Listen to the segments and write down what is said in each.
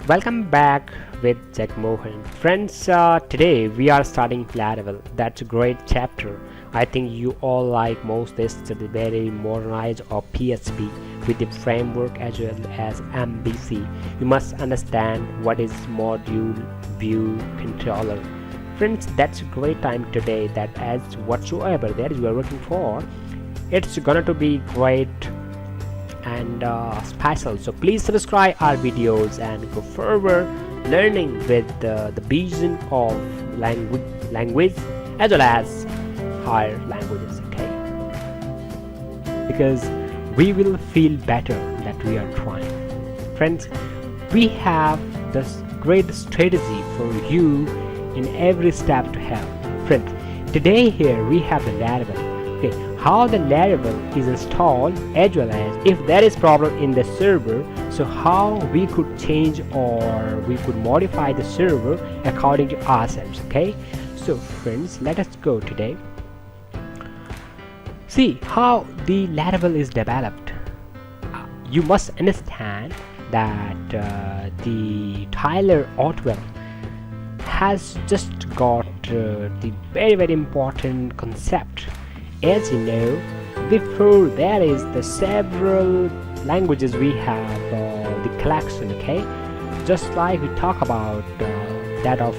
Welcome back with Jack Mohan. Friends, today we are starting Laravel. That's a great chapter. I think you all like most this to the very modernized of PHP with the framework as well as MVC. You must understand what is module view controller. Friends, that's a great time today that as whatsoever that you are working for, it's gonna to be great and special. So please subscribe our videos and go further learning with the vision of language as well as higher languages, okay? Because we will feel better that we are trying. Friends, we have this great strategy for you in every step to help. Friends, today here we have the Laravel. Okay, how the Laravel is installed as well as if there is problem in the server, so how we could change or we could modify the server according to ourselves. Okay, so friends, let us go today. See how the Laravel is developed. You must understand that the Tyler Otwell has just got the very important concept. As you know, before there is the several languages we have the collection, okay? Just like we talk about that of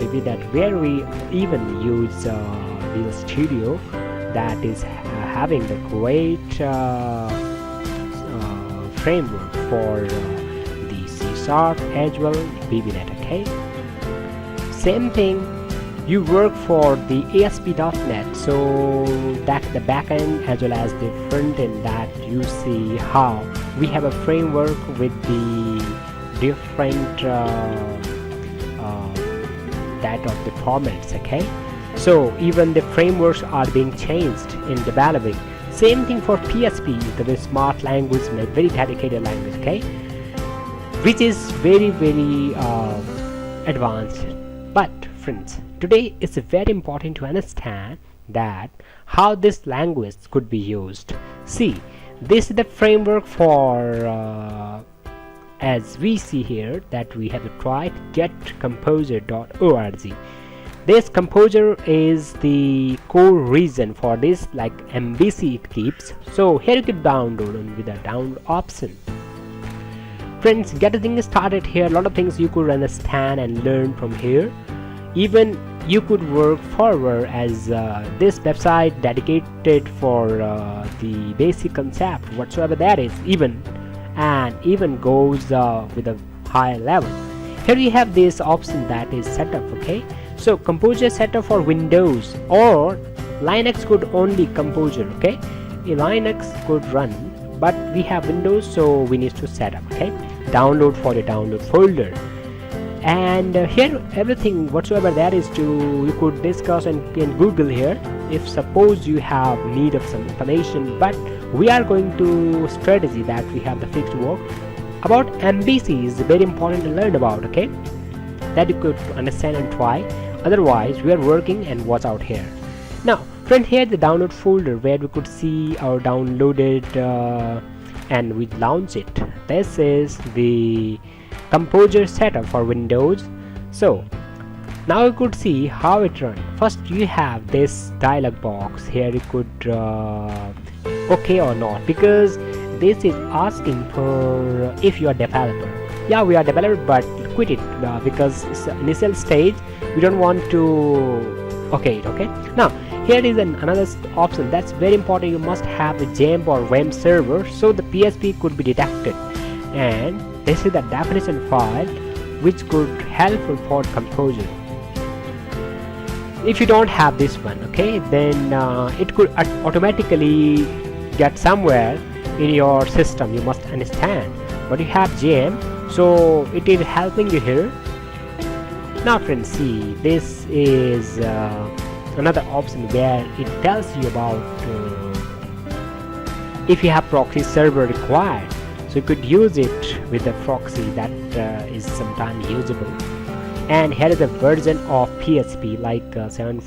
maybe that where we even use Visual Studio that is having the great framework for the C# as well B.Tech, okay? Same thing. You work for the ASP.NET, so that's the backend as well as the front end that you see how we have a framework with the different that of the formats, okay? So even the frameworks are being changed in developing. Same thing for PHP, the smart language, very dedicated language, okay? Which is very advanced. But friends, today it's very important to understand that how this language could be used. See, this is the framework for as we see here that we have tried getcomposer.org. This composer is the core reason for this, like MVC it keeps. So here you can download with the download option. Friends, get the thing started here. A lot of things you could understand and learn from here. Even you could work forward as this website dedicated for the basic concept whatsoever that is, even goes with a high level. Here you have this option that is setup, okay? So composer setup for Windows or Linux could only composer, okay? A Linux could run, but we have Windows, so we need to set up, okay? Download for the download folder. And here everything whatsoever that is to you could discuss and can Google here if suppose you have need of some information. But we are going to strategy that we have the fixed work about MVC is very important to learn about, okay? That you could understand and try. Otherwise we are working and watch out here. Now friend, here the download folder where we could see our downloaded and we launch it. This is the composer setup for Windows. So now you could see how it runs. First you have this dialog box here. You could okay or not, because this is asking for if you are developer. Yeah, we are developer, but quit it because it's initial stage. We don't want to okay. Now here is another option that's very important. You must have a XAMPP or WAMP server so the PHP could be detected, and this is the definition file which could helpful for composer. If you don't have this one, okay, then it could automatically get somewhere in your system. You must understand, but you have XAMPP, so it is helping you here. Now friends, see, this is another option where it tells you about if you have proxy server required. So you could use it with the proxy that is sometimes usable. And here is a version of PHP like 7.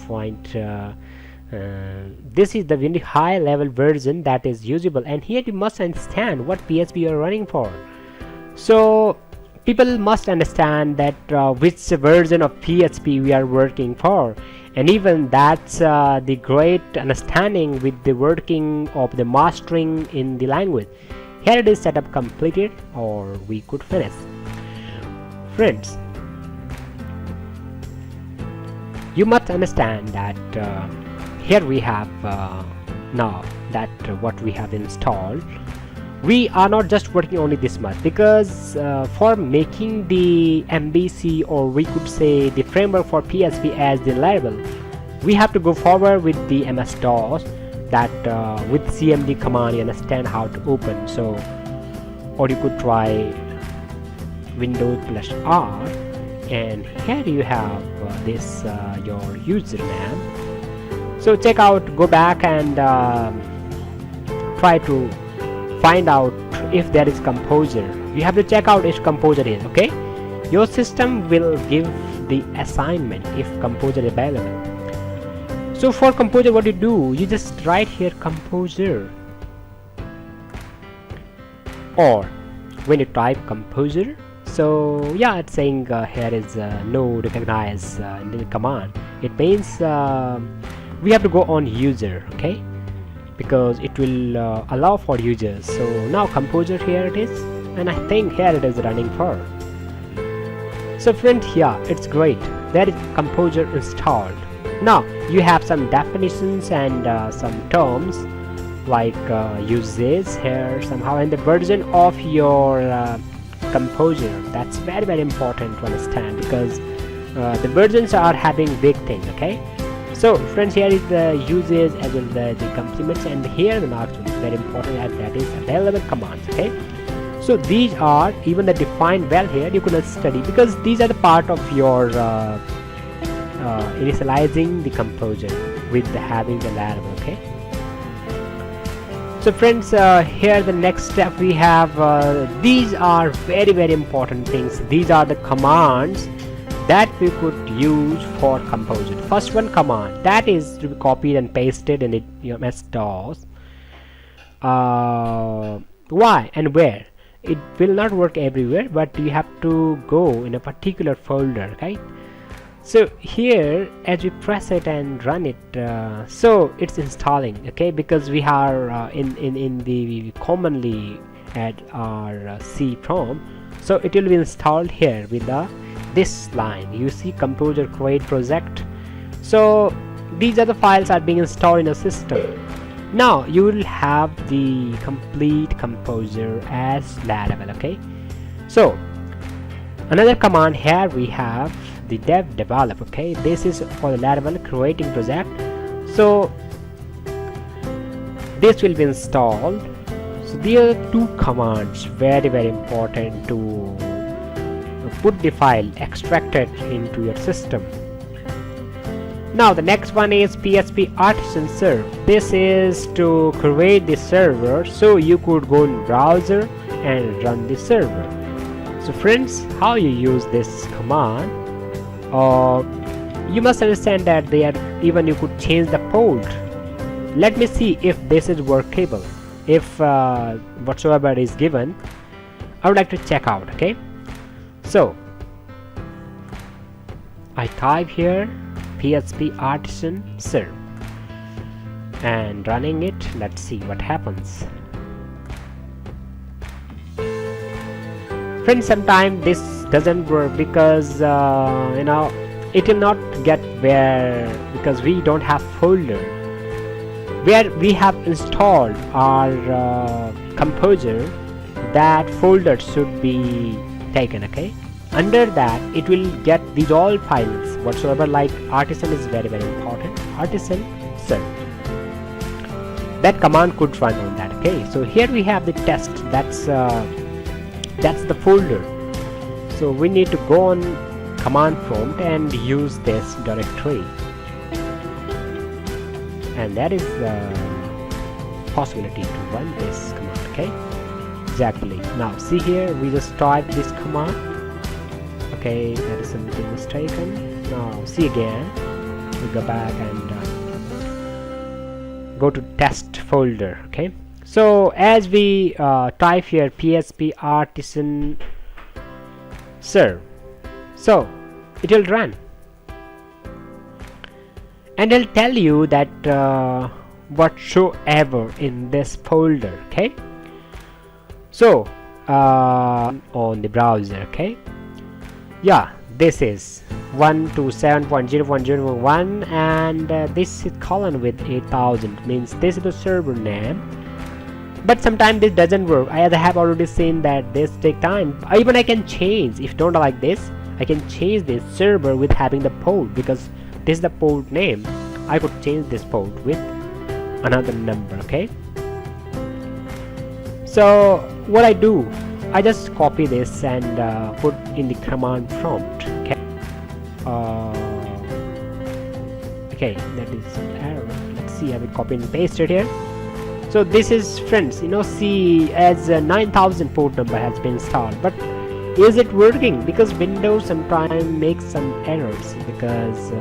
This is the very high level version that is usable, and here you must understand what PHP you are running for. So people must understand that which version of PHP we are working for, and even that's the great understanding with the working of the mastering in the language. Here it is setup completed, or we could finish. Friends, you must understand that here we have now that what we have installed, we are not just working only this much, because for making the MVC, or we could say the framework for PHP as the Laravel, we have to go forward with the MS-DOS, that with CMD command you understand how to open. So, or you could try Windows plus R, and here you have this your username. So check out, go back and try to find out if there is composer. You have to check out if composer is okay. Your system will give the assignment if composer is available. So for composer, what you do, you just write here composer, or when you type composer, so yeah, it's saying here is no recognize in the command. It means we have to go on user, okay, because it will allow for users. So now composer, here it is, and I think here it is running for. So friend, yeah, it's great, there is composer installed. Now you have some definitions and some terms like uses here somehow, and the version of your composer. That's very, very important to understand, because the versions are having big thing, okay. So friends, here is the uses as well as the complements, and here the next one is very important, as that is available commands, okay. So these are even the defined well here, you could study, because these are the part of your initializing the composer with having the Laravel, okay. So friends, here the next step we have, these are very, very important things. These are the commands that we could use for composer. First one command, that is to be copied and pasted in your MS-DOS. Why and where? It will not work everywhere, but you have to go in a particular folder, right? So here, as we press it and run it, so it's installing, okay, because we are in the commonly at our C prompt, so it will be installed here with this line. You see composer create project. So these are the files are being installed in a system. Now you will have the complete composer as Laravel, okay. So another command here we have the dev develop, okay. This is for the Laravel creating project. So this will be installed. So there are two commands very, very important to put the file extracted into your system. Now the next one is PHP artisan serve. This is to create the server, so you could go in browser and run the server. So friends, how you use this command, you must understand that there even you could change the port. Let me see if this is workable. If whatsoever is given, I would like to check out, okay. So I type here PHP artisan serve and running it. Let's see what happens. Friends, sometimes this doesn't work because you know, it will not get where, because we don't have folder where we have installed our composer. That folder should be taken, okay. Under that it will get these all files whatsoever, like artisan is very, very important, artisan serve. That command could run on that, okay. So here we have the test, that's the folder. So we need to go on command prompt and use this directory, and that is the possibility to run this command, okay. Exactly. Now see here, we just type this command, okay. That is something mistaken. Now see again, we go back and go to test folder, okay. So as we type here PHP artisan serve. So it will run, and it'll tell you that whatsoever in this folder. Okay, so on the browser. Okay, yeah, this is 127.0.0.1, and this is colon with 8000 means this is the server name. But sometimes this doesn't work. I have already seen that this take time. Even I can change, if don't like this, I can change this server with having the port, because this is the port name. I could change this port with another number. Okay, so what I do, I just copy this and put in the command prompt. Okay, okay, that is an error. Let's see, I will copy and paste it here. So this is, friends, see, as 9000 port number has been installed, but is it working? Because Windows sometimes makes some errors, because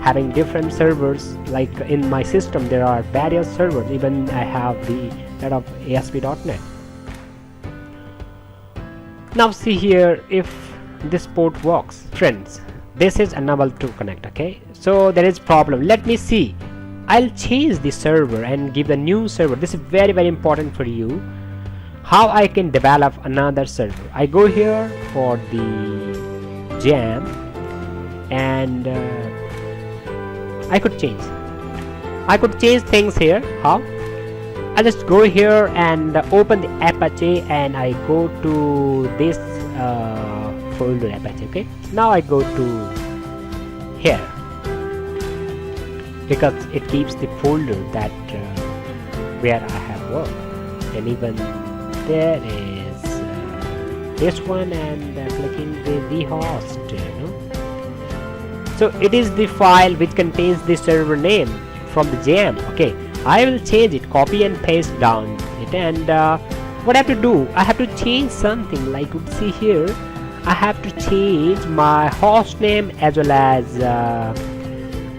having different servers, like in my system there are various servers. Even I have that of ASP.NET. Now see here if this port works. Friends, this is unable to connect. Okay, so there is problem. Let me see. I'll change the server and give a new server. This is very, very important for you. How I can develop another server? I go here for the jam, and I could change things here. How? I just go here and open the Apache, and I go to this folder Apache. Okay, now I go to here, because it keeps the folder that where I have worked. And even there is this one, and clicking the host, so it is the file which contains the server name from the jam. Okay, I will change it, copy and paste down it, and what I have to do, I have to change something. Like you see here, I have to change my host name as well as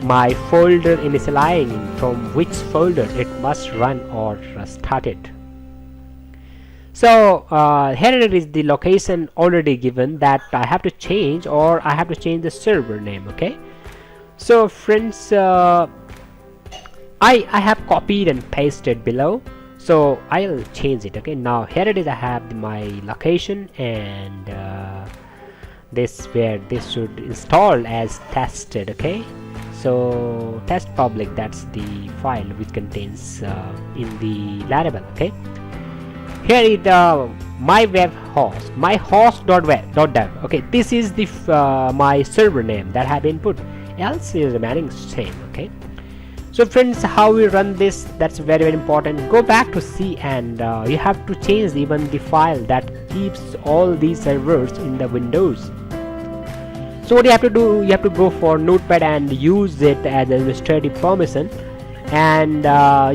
my folder initializing, from which folder it must run or start it. So here it is, the location already given that I have to change, or I have to change the server name. Okay, so friends, I have copied and pasted below, so I'll change it. Okay, now here it is, I have my location, and this where this should install as tested. Okay, so test public, that's the file which contains in the Laravel. Okay, here is my web host, my host.web.dev. Okay, this is the my server name that have been put, else is remaining same. Okay, so friends, how we run this, that's very, very important. Go back to C, and you have to change even the file that keeps all these servers in the Windows. So what you have to do, you have to go for Notepad and use it as an administrative permission, and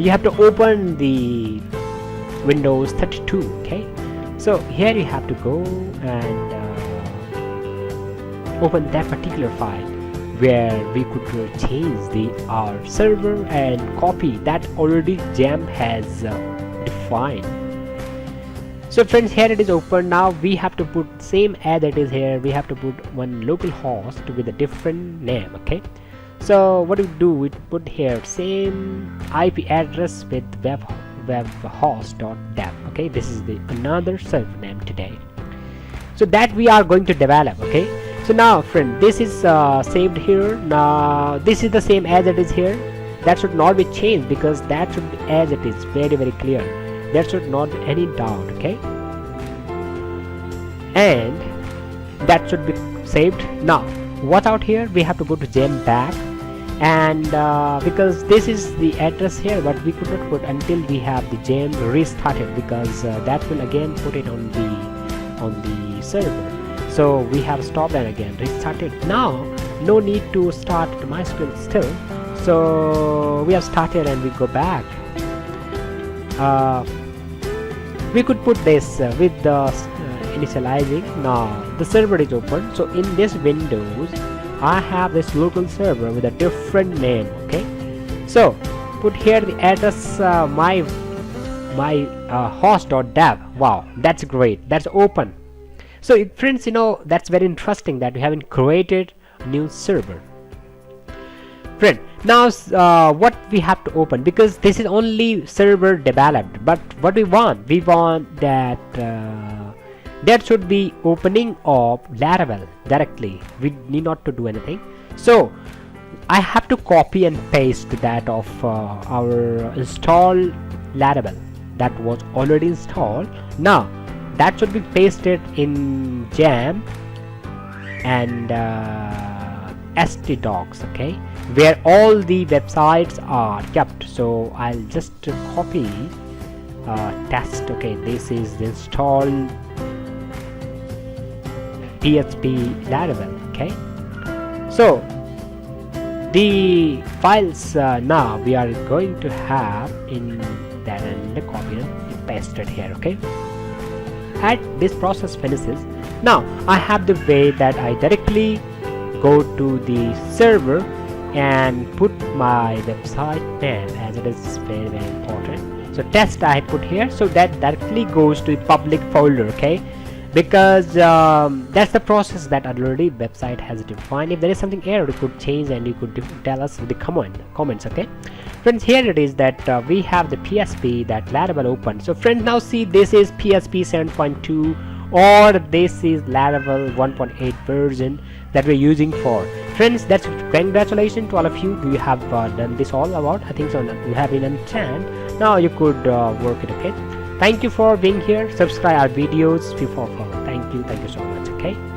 you have to open the Windows 32. Okay, so here you have to go and open that particular file where we could change our server and copy that already jam has defined. So friends, here it is open. Now we have to put same as it is here. We have to put one local host with a different name. Okay, so what we do, we put here same IP address with webhost.dev. Okay, this is the another server name today, so that we are going to develop. Okay, so now friend, this is saved here. Now this is the same as it is here. That should not be changed, because that should be as it is, very, very clear. There should not be any doubt. Okay, and that should be saved. Now what out here, we have to go to gem back, and because this is the address here, but we could not put until we have the gem restarted, because that will again put it on the server. So we have stopped and again restarted. Now no need to start MySQL still, so we have started and we go back. We could put this with the initializing. Now the server is open, so in this Windows I have this local server with a different name. Okay, so put here the address my host.dev. Wow, that's great, that's open. So friends, that's very interesting that we haven't created a new server. Friend, now what we have to open, because this is only server developed, but what we want that there should be opening of Laravel directly. We need not to do anything. So I have to copy and paste that of our installed Laravel that was already installed. Now that should be pasted in Jam and htdocs, okay, where all the websites are kept. So I'll just copy test. Okay, this is the installed PHP Laravel. Okay, so the files now we are going to have in that, and copy and paste it here. Okay, and this process finishes. Now I have the way that I directly go to the server and put my website name, as it is very important. So test I put here, so that directly goes to the public folder. Okay, because that's the process that already website has defined. If there is something error, you could change and you could tell us with the comments. Okay friends, here it is that we have the PHP that Laravel open. So friends, now see, this is PHP 7.2 or this is Laravel 1.8 version that we're using for. Friends, that's congratulations to all of you. Do you have done this all about? I think so. You have been understand. Now you could work it. Okay, thank you for being here. Subscribe our videos before follow. Thank you so much. Okay.